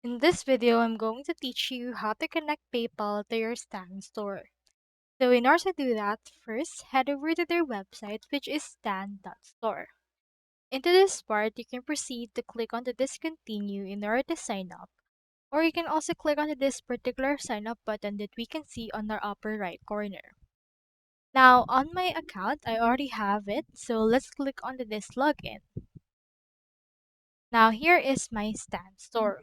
In this video, I'm going to teach you how to connect PayPal to your Stan store. So in order to do that, first head over to their website, which is stan.store. Into this part, you can proceed to click on the discontinue in order to sign up. Or you can also click on this particular sign up button that we can see on our upper right corner. Now on my account, I already have it, so let's click on this login. Now here is my Stan store.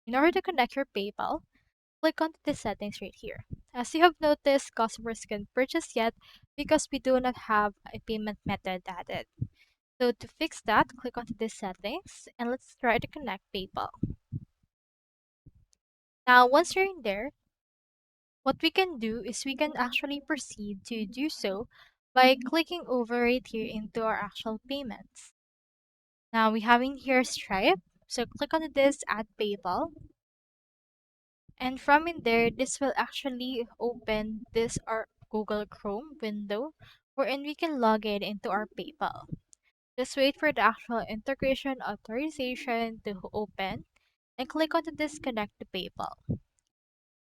In order to connect your PayPal, click on the settings right here. As you have noticed, customers can't purchase yet because we do not have a payment method added. So to fix that, click on the settings and let's try to connect PayPal. Now once you're in there, what we can do is we can actually proceed to do so by clicking over right here into our actual payments. Now we have in here Stripe, so click on this add PayPal. And from in there, this will actually open this our Google Chrome window wherein we can log in into our PayPal. Just wait for the actual integration authorization to open and click on the disconnect to PayPal.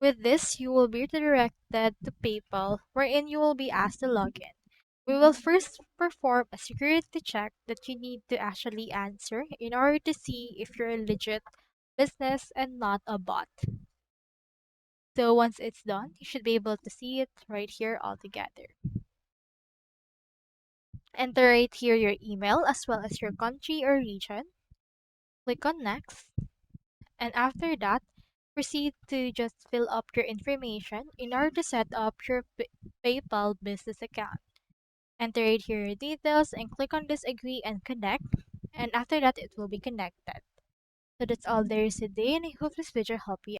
With this, you will be redirected to PayPal wherein you will be asked to log in. We will first perform a security check that you need to actually answer in order to see if you're a legit business and not a bot. So once it's done, you should be able to see it right here all together. Enter right here your email as well as your country or region. Click on next. And after that, proceed to just fill up your information in order to set up your PayPal business account. Enter right here your details and click on this agree and connect. And after that, it will be connected. So that's all there is today, and I hope this video helped you.